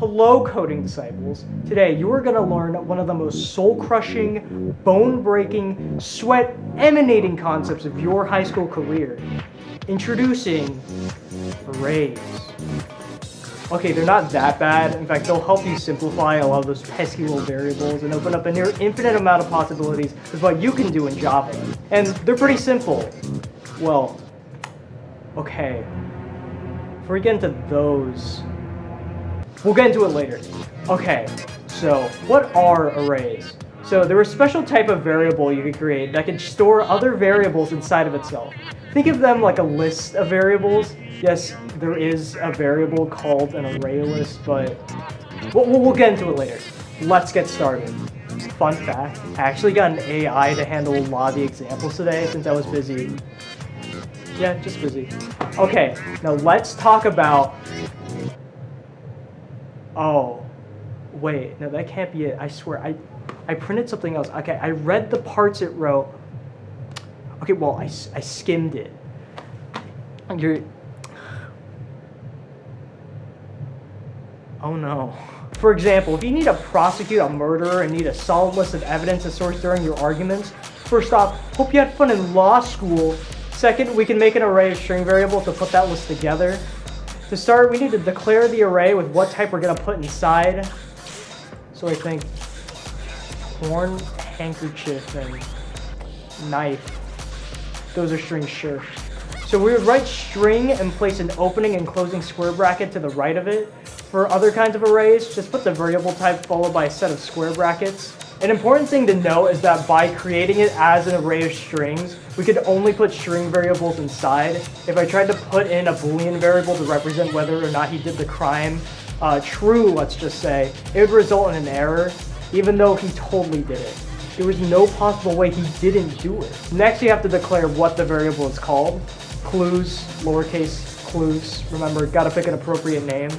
Hello, coding disciples. Today, you are going to learn one of the most soul-crushing, bone-breaking, sweat-emanating concepts of your high school career. Introducing arrays. Okay, they're not that bad. In fact, they'll help you simplify a lot of those pesky little variables and open up a near infinite amount of possibilities with what you can do in Java. And they're pretty simple. Well, okay. Before we get into those, we'll get into it later. Okay, so what are arrays? So they're a special type of variable you can create that can store other variables inside of itself. Think of them like a list of variables. Yes, there is a variable called an array list, but we'll get into it later. Let's get started. Fun fact, I actually got an AI to handle a lot of the examples today since I was busy. Yeah, just busy. Okay, now let's talk about... Oh, wait, no, that can't be it. I swear, I printed something else. Okay, I read the parts it wrote. Okay, well, I skimmed it. Oh no. For example, if you need to prosecute a murderer and need a solid list of evidence to source during your arguments, first off, hope you had fun in law school. Second, we can make an array of string variables to put that list together. To start, we need to declare the array with what type we're going to put inside. So I think horn, handkerchief, and knife. Those are strings, sure. So we would write string and place an opening and closing square bracket to the right of it. For other kinds of arrays, just put the variable type followed by a set of square brackets. An important thing to note is that by creating it as an array of strings, we could only put string variables inside. If I tried to put in a Boolean variable to represent whether or not he did the crime true, let's just say, it would result in an error, even though he totally did it. There was no possible way he didn't do it. Next, you have to declare what the variable is called. Clues, lowercase clues. Remember, gotta pick an appropriate name.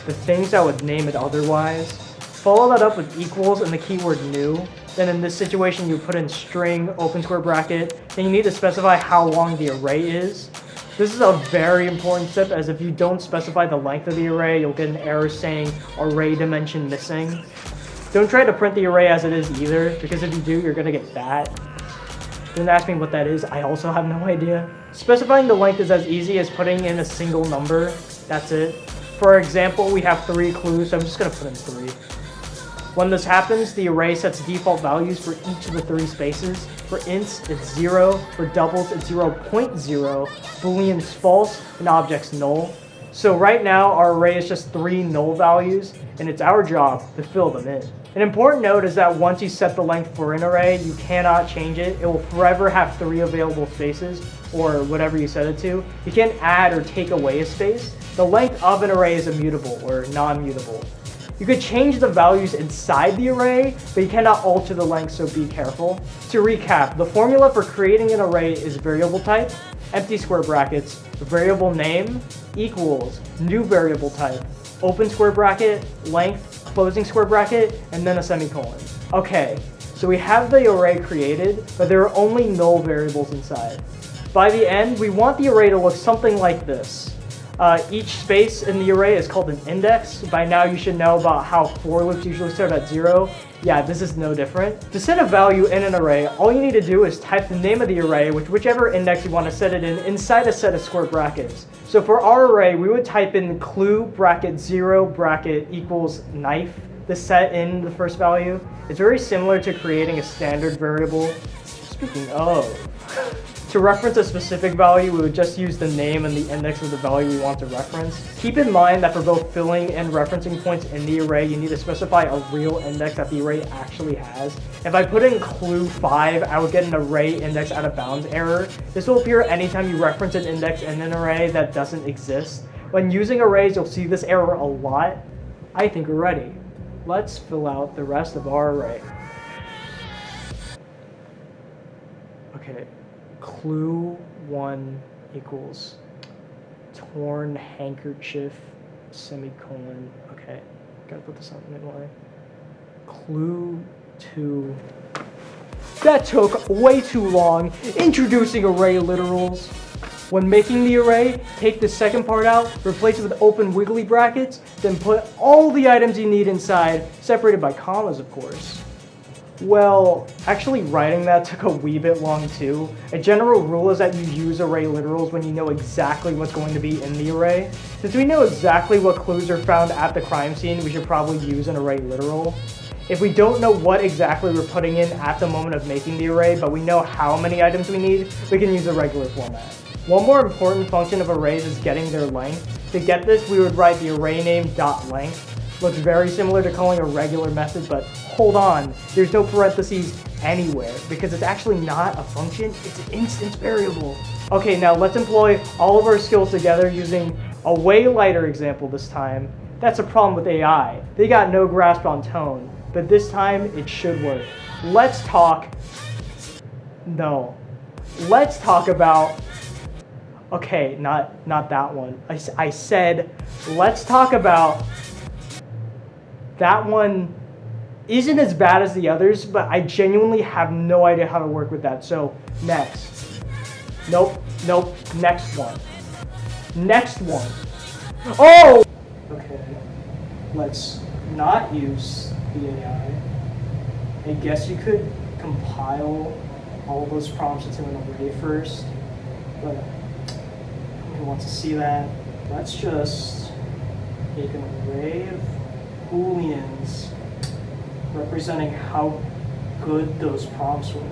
The things I would name it otherwise. Follow that up with equals and the keyword new. Then in this situation, you put in string, open square bracket. Then you need to specify how long the array is. This is a very important step, as if you don't specify the length of the array, you'll get an error saying array dimension missing. Don't try to print the array as it is either, because if you do, you're gonna get that. Don't ask me what that is, I also have no idea. Specifying the length is as easy as putting in a single number. That's it. For example, we have 3 clues, so I'm just gonna put in 3. When this happens, the array sets default values for each of the 3 spaces. For ints, it's 0. For doubles, it's 0.0. Booleans false, and objects null. So right now, our array is just 3 null values, and it's our job to fill them in. An important note is that once you set the length for an array, you cannot change it. It will forever have 3 available spaces, or whatever you set it to. You can't add or take away a space. The length of an array is immutable, or non-mutable. You could change the values inside the array, but you cannot alter the length, so be careful. To recap, the formula for creating an array is variable type, empty square brackets, variable name, equals, new variable type, open square bracket, length, closing square bracket, and then a semicolon. Okay, so we have the array created, but there are only null variables inside. By the end, we want the array to look something like this. Each space in the array is called an index. By now you should know about how for loops usually start at 0. Yeah, this is no different. To set a value in an array, all you need to do is type the name of the array with whichever index you want to set it in inside a set of square brackets. So for our array, we would type in clue bracket 0 bracket equals knife to set in the first value. It's very similar to creating a standard variable. Speaking of, to reference a specific value, we would just use the name and the index of the value we want to reference. Keep in mind that for both filling and referencing points in the array, you need to specify a real index that the array actually has. If I put in clue 5, I would get an array index out of bounds error. This will appear anytime you reference an index in an array that doesn't exist. When using arrays, you'll see this error a lot. I think we're ready. Let's fill out the rest of our array. Okay. Clue 1 equals torn handkerchief, semicolon. Okay, gotta put this on midway. Clue 2. That took way too long. Introducing array literals. When making the array, take the second part out, replace it with open wiggly brackets, then put all the items you need inside, separated by commas, of course. Well, actually writing that took a wee bit long too. A general rule is that you use array literals when you know exactly what's going to be in the array. Since we know exactly what clues are found at the crime scene, we should probably use an array literal. If we don't know what exactly we're putting in at the moment of making the array, but we know how many items we need, we can use a regular format. One more important function of arrays is getting their length. To get this, we would write the array name .length. Looks very similar to calling a regular method, but hold on, there's no parentheses anywhere because it's actually not a function, it's an instance variable. Okay, now let's employ all of our skills together using a way lighter example this time. That's a problem with AI. They got no grasp on tone, but this time it should work. Let's talk about, okay, not that one. I said, let's talk about, that one isn't as bad as the others, but I genuinely have no idea how to work with that. So next. Nope, next one. Oh! Okay, let's not use the AI. I guess you could compile all those prompts into an array first, but who wants to see that? Let's just make an array of Booleans representing how good those prompts were.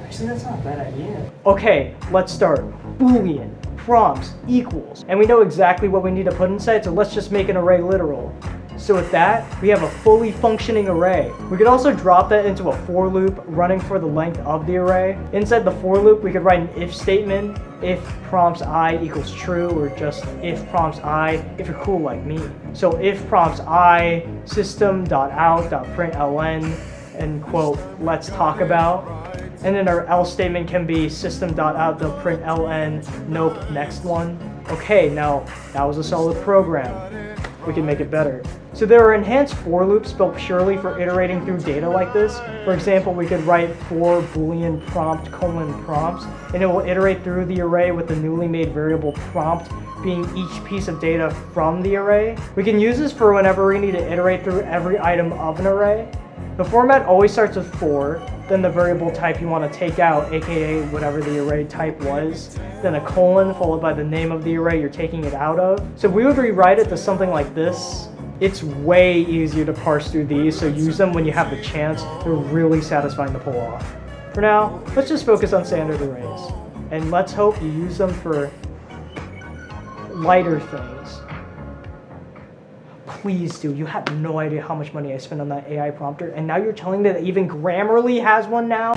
Actually, that's not a bad idea. Okay, let's start. Boolean, prompts, equals. And we know exactly what we need to put inside, so let's just make an array literal. So with that, we have a fully functioning array. We could also drop that into a for loop running for the length of the array. Inside the for loop, we could write an if statement, if prompts I equals true, or just if prompts I, if you're cool like me. So if prompts I, system.out.println, and quote, let's talk about. And then our else statement can be system.out.println, nope, next one. Okay, now that was a solid program. We can make it better. So there are enhanced for loops built purely for iterating through data like this. For example, we could write for boolean prompt : prompts, and it will iterate through the array with the newly made variable prompt being each piece of data from the array. We can use this for whenever we need to iterate through every item of an array. The format always starts with for, then the variable type you want to take out, aka whatever the array type was, then a colon followed by the name of the array you're taking it out of. So we would rewrite it to something like this. It's way easier to parse through these, so use them when you have the chance. They're really satisfying to pull off. For now, let's just focus on standard arrays. And let's hope you use them for lighter things. Please do. You have no idea how much money I spent on that AI prompter, and now you're telling me that even Grammarly has one now?